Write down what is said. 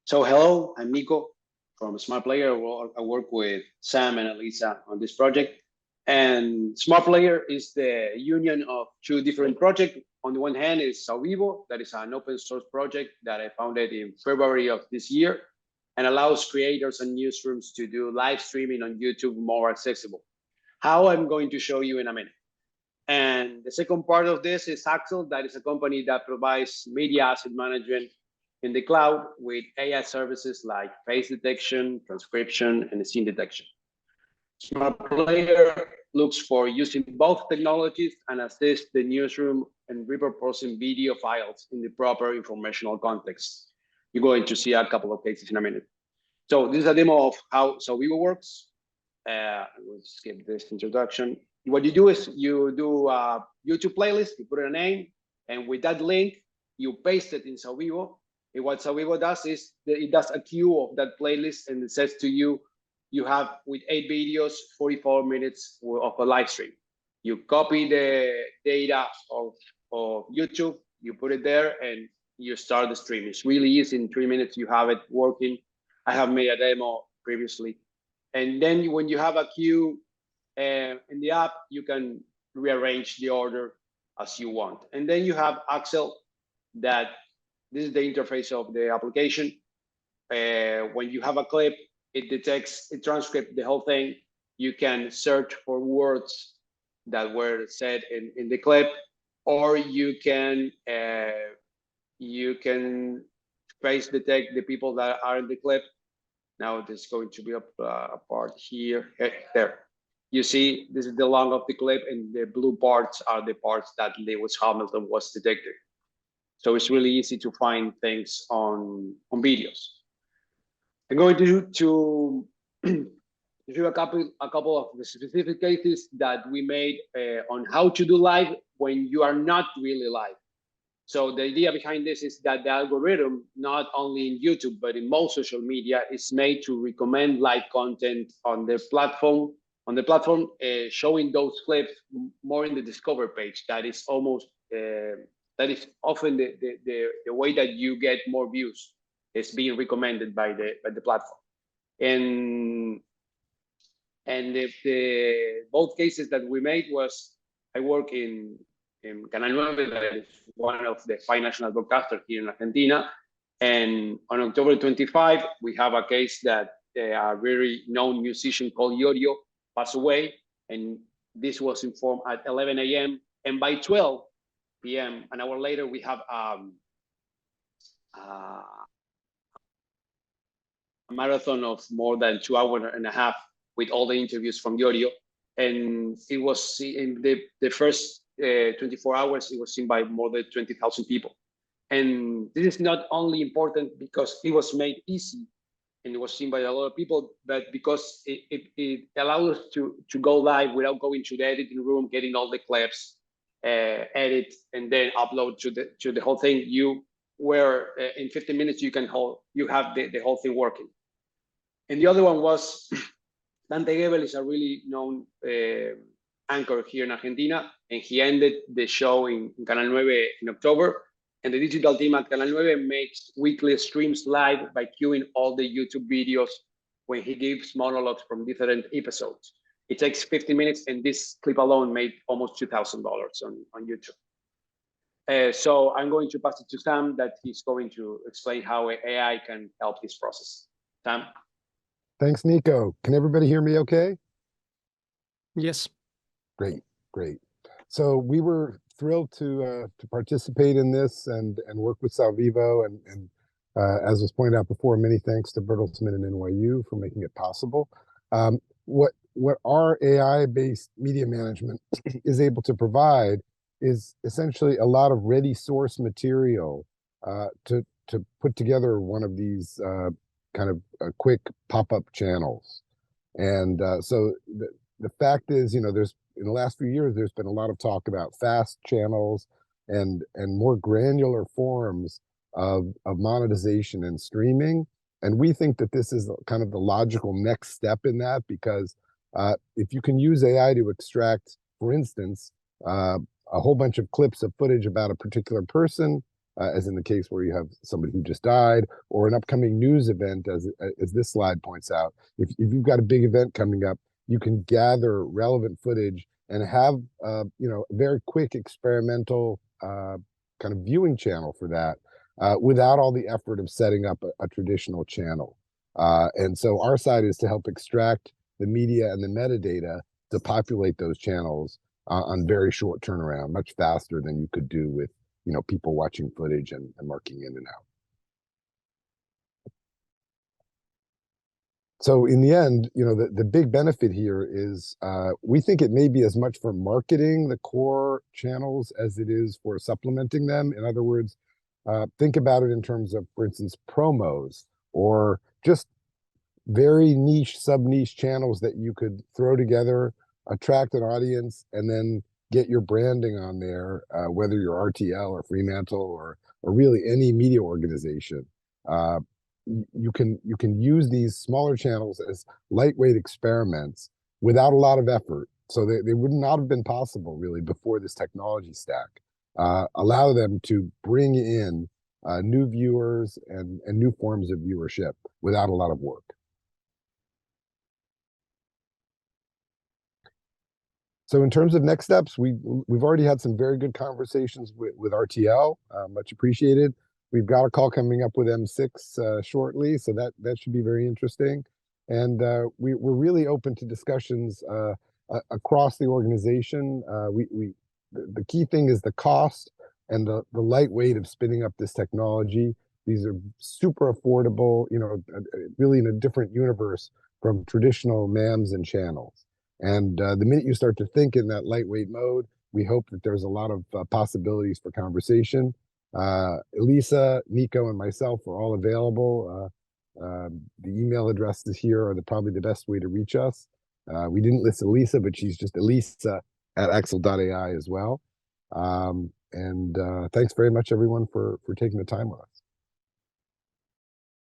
So hello, I'm Nico from Smartplayr. I work with Sam and Elisa on this project. And Smartplayr is the union of two different projects. On the one hand is Vivo, that is an open source project that I founded in February of this year and allows creators and newsrooms to do live streaming on YouTube more accessible. How I'm going to show you in a minute. And the second part of this is Axel, that is a company that provides media asset management in the cloud with AI services like face detection, transcription, and scene detection. Smartplayr looks for using both technologies and assists the newsroom in repurposing video files in the proper informational context. You're going to see a couple of cases in a minute. So this is a demo of how Vivo works. We'll skip this introduction. What you do is you do a YouTube playlist, you put in a name, and with that link, you paste it in Vivo. And what Vivo does is it does a queue of that playlist and it says to you, you have with 8 videos, 44 minutes of a live stream. You copy the data of YouTube, you put it there and you start the stream. It's really easy. In 3 minutes, you have it working. I have made a demo previously. And then when you have a queue in the app, you can rearrange the order as you want. And then you have Axel, that this is the interface of the application. When you have a clip, it detects, it transcribes the whole thing. You can search for words that were said in the clip, or you can face detect the people that are in the clip. Now there's going to be a part here, there. You see, this is the long of the clip, and the blue parts are the parts that Lewis Hamilton was detected. So it's really easy to find things on videos. I'm going to show a couple of the specific cases that we made on how to do live when you are not really live. So the idea behind this is that the algorithm, not only in YouTube, but in most social media, is made to recommend live content on the platform, showing those clips more in the discover page. That is almost, that is often the way that you get more views. Is being recommended by the platform. And both cases that we made was, I work in Canal 9, that is one of the 5 national broadcasters here in Argentina. And on October 25, we have a case that a very known musician called Yorio passed away. And this was informed at 11 a.m. And by 12 p.m., an hour later, we have a marathon of more than 2 hours and a half with all the interviews from Yorio. And it was in the first 24 hours, it was seen by more than 20,000 people. And this is not only important because it was made easy and it was seen by a lot of people, but because it allowed us to go live without going to the editing room, getting all the clips, edit, and then upload to the whole thing. Where in 15 minutes you have the whole thing working. And the other one was Dante Gebel is a really known anchor here in Argentina, and he ended the show in Canal 9 in October. And the digital team at Canal 9 makes weekly streams live by queuing all the YouTube videos when he gives monologues from different episodes. It takes 50 minutes, and this clip alone made almost $2,000 on YouTube. So I'm going to pass it to Sam, that he's going to explain how AI can help this process. Sam? Thanks, Nico. Can everybody hear me okay? Yes. Great, great. So we were thrilled to participate in this and work with Salvivo. And as was pointed out before, many thanks to Bertelsmann and NYU for making it possible. What our AI-based media management is able to provide is essentially a lot of ready source material to put together one of these kind of quick pop-up channels. And so the fact is, there's in the last few years, there's been a lot of talk about fast channels and more granular forms of monetization and streaming. And we think that this is kind of the logical next step in that, because if you can use AI to extract, for instance, a whole bunch of clips of footage about a particular person, as in the case where you have somebody who just died, or an upcoming news event, as this slide points out. If you've got a big event coming up, you can gather relevant footage and have a very quick experimental kind of viewing channel for that without all the effort of setting up a traditional channel. And so our side is to help extract the media and the metadata to populate those channels on very short turnaround, much faster than you could do with people watching footage and marking in and out. So in the end, the big benefit here is we think it may be as much for marketing the core channels as it is for supplementing them. In other words, think about it in terms of, for instance, promos or just very niche, sub-niche channels that you could throw together, attract an audience, and then get your branding on there, whether you're RTL or Fremantle or really any media organization. You can use these smaller channels as lightweight experiments without a lot of effort. So they would not have been possible really before this technology stack. Allow them to bring in new viewers and new forms of viewership without a lot of work. So in terms of next steps, we've already had some very good conversations with RTL, much appreciated. We've got a call coming up with M6 shortly, so that should be very interesting. And we're really open to discussions across the organization. The key thing is the cost and the lightweight of spinning up this technology. These are super affordable, really in a different universe from traditional MAMs and channels. And the minute you start to think in that lightweight mode, we hope that there's a lot of possibilities for conversation. Elisa, Nico, and myself are all available. The email addresses here are probably the best way to reach us. We didn't list Elisa, but she's just elisa@axel.ai as well. And thanks very much, everyone, for taking the time with us.